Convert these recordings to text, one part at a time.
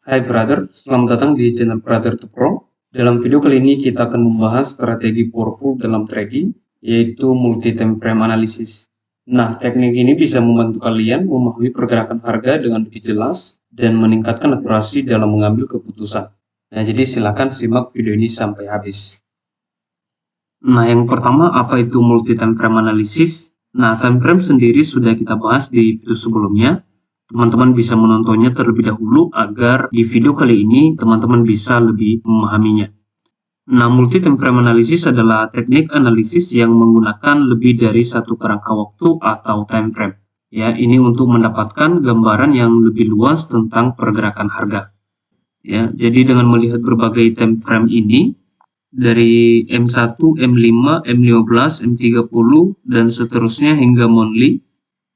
Hai brother, selamat datang di channel Brother to Pro. Dalam video kali ini kita akan membahas strategi powerful dalam trading, yaitu multi-time frame analysis. Nah, teknik ini bisa membantu kalian memahami pergerakan harga dengan lebih jelas dan meningkatkan akurasi dalam mengambil keputusan. Nah, jadi silakan simak video ini sampai habis. Nah, yang pertama, apa itu multi-time frame analysis? Nah, time frame sendiri sudah kita bahas di video sebelumnya. Teman-teman bisa menontonnya terlebih dahulu agar di video kali ini teman-teman bisa lebih memahaminya. Nah, multi-time frame analysis adalah teknik analisis yang menggunakan lebih dari satu kerangka waktu atau time frame. Ya, ini untuk mendapatkan gambaran yang lebih luas tentang pergerakan harga. Ya, jadi dengan melihat berbagai time frame ini, dari M1, M5, M15, M30, dan seterusnya hingga monthly,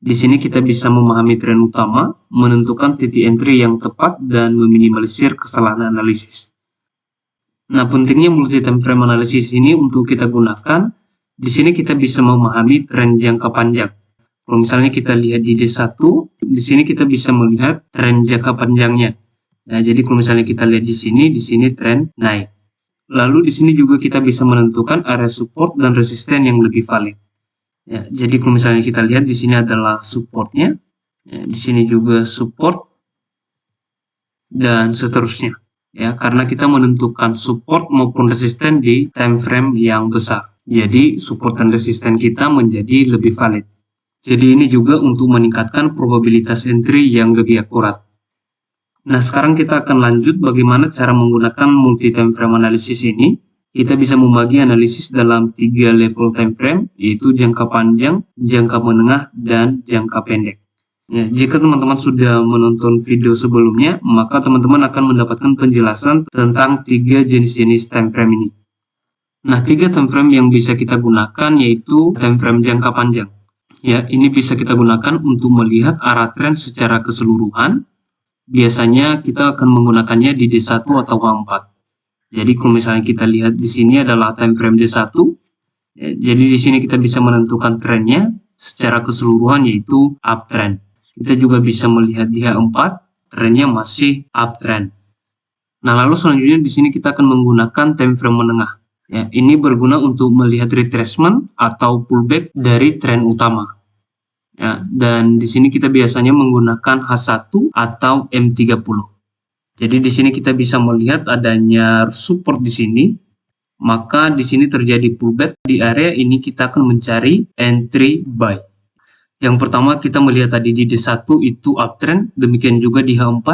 di sini kita bisa memahami tren utama, menentukan titik entry yang tepat, dan meminimalisir kesalahan analisis. Nah, pentingnya multi-time frame analysis ini untuk kita gunakan, di sini kita bisa memahami tren jangka panjang. Kalau misalnya kita lihat di D1, di sini kita bisa melihat tren jangka panjangnya. Nah, jadi kalau misalnya kita lihat di sini tren naik. Lalu di sini juga kita bisa menentukan area support dan resisten yang lebih valid. Ya, jadi kalau misalnya kita lihat di sini adalah supportnya, ya, di sini juga support dan seterusnya. Ya, karena kita menentukan support maupun resisten di time frame yang besar. Jadi support dan resisten kita menjadi lebih valid. Jadi ini juga untuk meningkatkan probabilitas entry yang lebih akurat. Nah, sekarang kita akan lanjut bagaimana cara menggunakan multi-time frame analysis ini. Kita bisa membagi analisis dalam 3 level time frame, yaitu jangka panjang, jangka menengah, dan jangka pendek. Ya, jika teman-teman sudah menonton video sebelumnya, maka teman-teman akan mendapatkan penjelasan tentang 3 jenis-jenis time frame ini. Nah, 3 time frame yang bisa kita gunakan yaitu time frame jangka panjang. Ya, ini bisa kita gunakan untuk melihat arah tren secara keseluruhan. Biasanya kita akan menggunakannya di D1 atau A4. Jadi kalau misalnya kita lihat di sini adalah time frame D1, ya, jadi di sini kita bisa menentukan trennya secara keseluruhan yaitu uptrend. Kita juga bisa melihat di H4, trennya masih uptrend. Nah, lalu selanjutnya di sini kita akan menggunakan time frame menengah. Ya, ini berguna untuk melihat retracement atau pullback dari tren utama. Ya, dan di sini kita biasanya menggunakan H1 atau M30. Jadi di sini kita bisa melihat adanya support di sini, maka di sini terjadi pullback. Di area ini kita akan mencari entry buy. Yang pertama kita melihat tadi di D1 itu uptrend, demikian juga di H4,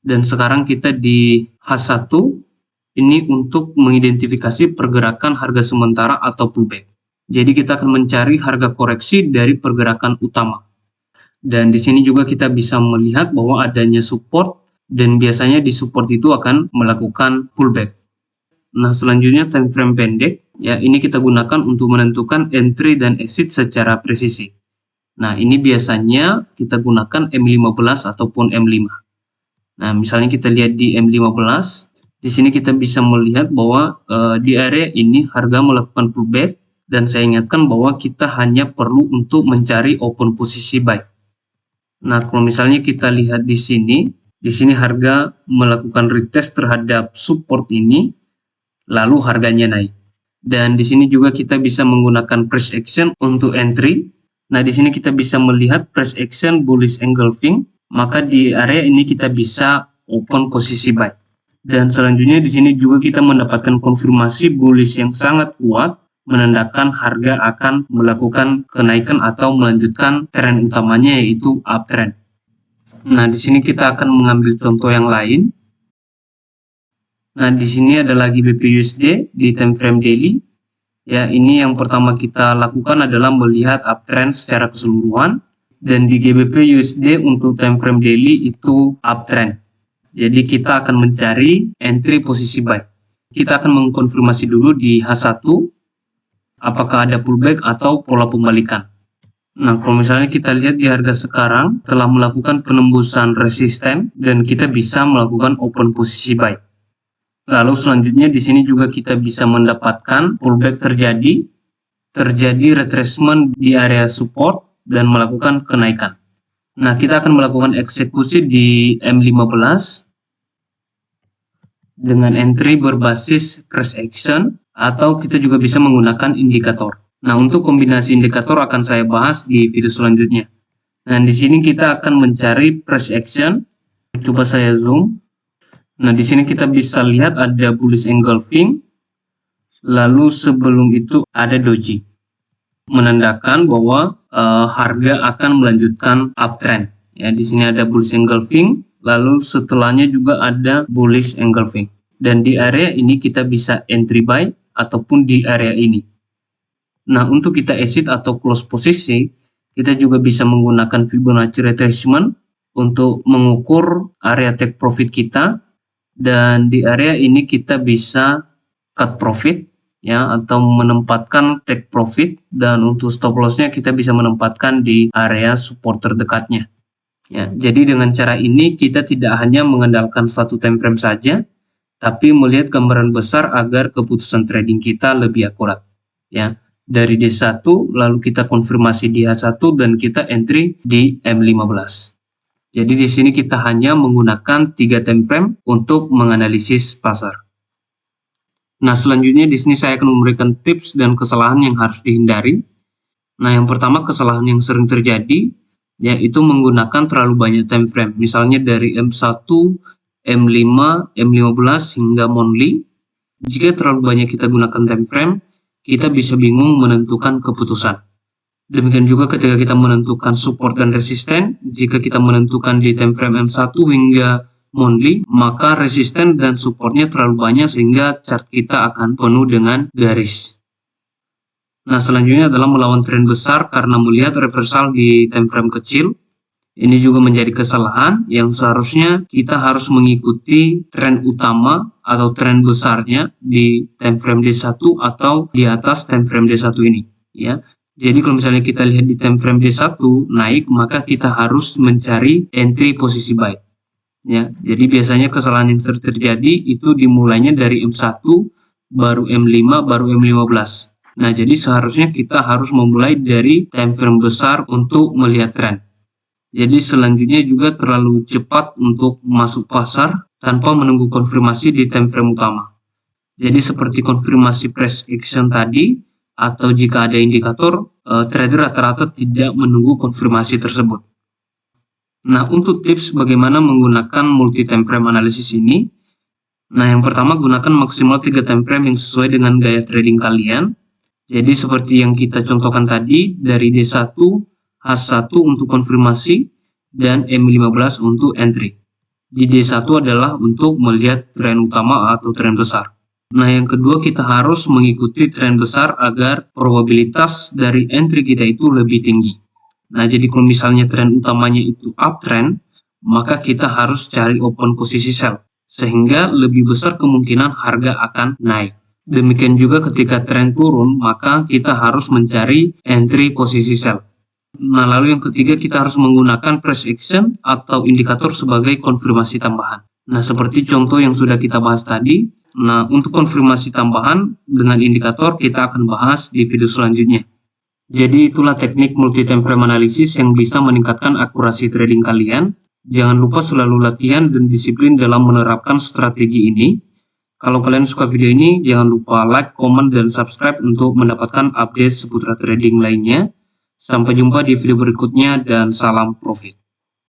dan sekarang kita di H1 ini untuk mengidentifikasi pergerakan harga sementara atau pullback. Jadi kita akan mencari harga koreksi dari pergerakan utama. Dan di sini juga kita bisa melihat bahwa adanya support, dan biasanya di support itu akan melakukan pullback. Nah, selanjutnya time frame pendek, ya ini kita gunakan untuk menentukan entry dan exit secara presisi. Nah, ini biasanya kita gunakan M15 ataupun M5. Nah, misalnya kita lihat di M15, di sini kita bisa melihat bahwa di area ini harga melakukan pullback, dan saya ingatkan bahwa kita hanya perlu untuk mencari open posisi buy. Nah, kalau misalnya kita lihat di sini harga melakukan retest terhadap support ini, lalu harganya naik. Dan di sini juga kita bisa menggunakan price action untuk entry. Nah, di sini kita bisa melihat price action bullish engulfing, maka di area ini kita bisa open posisi buy. Dan selanjutnya di sini juga kita mendapatkan konfirmasi bullish yang sangat kuat, menandakan harga akan melakukan kenaikan atau melanjutkan tren utamanya yaitu uptrend. Nah, di sini kita akan mengambil contoh yang lain. Nah, di sini ada lagi BPUSD di time frame daily. Ya, ini yang pertama kita lakukan adalah melihat uptrend secara keseluruhan, dan di GBP USD untuk time frame daily itu uptrend. Jadi kita akan mencari entry posisi buy. Kita akan mengkonfirmasi dulu di H1 apakah ada pullback atau pola pembalikan. Nah, kalau misalnya kita lihat di harga sekarang telah melakukan penembusan resisten, dan kita bisa melakukan open posisi buy. Lalu selanjutnya di sini juga kita bisa mendapatkan pullback terjadi retracement di area support dan melakukan kenaikan. Nah, kita akan melakukan eksekusi di M15. dengan entry berbasis price action, atau kita juga bisa menggunakan indikator. Nah, untuk kombinasi indikator akan saya bahas di video selanjutnya. Nah, di sini kita akan mencari price action. Coba saya zoom. Nah, di sini kita bisa lihat ada bullish engulfing, lalu sebelum itu ada doji, menandakan bahwa harga akan melanjutkan uptrend. Ya, di sini ada bullish engulfing, lalu setelahnya juga ada bullish engulfing. Dan di area ini kita bisa entry buy ataupun di area ini. Nah, untuk kita exit atau close posisi, kita juga bisa menggunakan Fibonacci retracement untuk mengukur area take profit kita, dan di area ini kita bisa cut profit ya, atau menempatkan take profit, dan untuk stop lossnya kita bisa menempatkan di area support terdekatnya. Ya, jadi dengan cara ini kita tidak hanya mengandalkan satu time frame saja, tapi melihat gambaran besar agar keputusan trading kita lebih akurat. Ya, dari D1 lalu kita konfirmasi di H1 dan kita entry di M15. Jadi di sini kita hanya menggunakan 3 time frame untuk menganalisis pasar. Nah, selanjutnya di sini saya akan memberikan tips dan kesalahan yang harus dihindari. Nah, yang pertama kesalahan yang sering terjadi yaitu menggunakan terlalu banyak time frame. Misalnya dari M1, M5, M15 hingga monthly. Jika terlalu banyak kita gunakan time frame, kita bisa bingung menentukan keputusan. Demikian juga ketika kita menentukan support dan resisten, jika kita menentukan di time frame M1 hingga monthly, maka resisten dan supportnya terlalu banyak sehingga chart kita akan penuh dengan garis. Nah, selanjutnya adalah melawan tren besar karena melihat reversal di time frame kecil. Ini juga menjadi kesalahan yang seharusnya kita harus mengikuti tren utama atau tren besarnya di time frame D1 atau di atas time frame D1 ini, ya. Jadi kalau misalnya kita lihat di time frame D1 naik, maka kita harus mencari entry posisi buy. Ya, jadi biasanya kesalahan yang terjadi itu dimulainya dari M1, baru M5, baru M15. Nah, jadi seharusnya kita harus memulai dari time frame besar untuk melihat tren. Jadi selanjutnya juga terlalu cepat untuk masuk pasar tanpa menunggu konfirmasi di time frame utama. Jadi seperti konfirmasi price action tadi, atau jika ada indikator, trader rata-rata tidak menunggu konfirmasi tersebut. Nah, untuk tips bagaimana menggunakan multi time frame analysis ini, nah yang pertama gunakan maksimal 3 time frame yang sesuai dengan gaya trading kalian. Jadi seperti yang kita contohkan tadi, dari D1, H1 untuk konfirmasi, dan M15 untuk entry. Di D1 adalah untuk melihat tren utama atau tren besar. Nah, yang kedua kita harus mengikuti tren besar agar probabilitas dari entry kita itu lebih tinggi. Nah, jadi kalau misalnya tren utamanya itu uptrend, maka kita harus cari open posisi sell, sehingga lebih besar kemungkinan harga akan naik. Demikian juga ketika tren turun, maka kita harus mencari entry posisi sell. Nah, lalu yang ketiga kita harus menggunakan price action atau indikator sebagai konfirmasi tambahan. Nah, seperti contoh yang sudah kita bahas tadi. Nah, untuk konfirmasi tambahan dengan indikator kita akan bahas di video selanjutnya. Jadi itulah teknik multi time frame analysis yang bisa meningkatkan akurasi trading kalian. Jangan lupa selalu latihan dan disiplin dalam menerapkan strategi ini. Kalau kalian suka video ini, jangan lupa like, comment, dan subscribe untuk mendapatkan update seputar trading lainnya. Sampai jumpa di video berikutnya dan salam profit.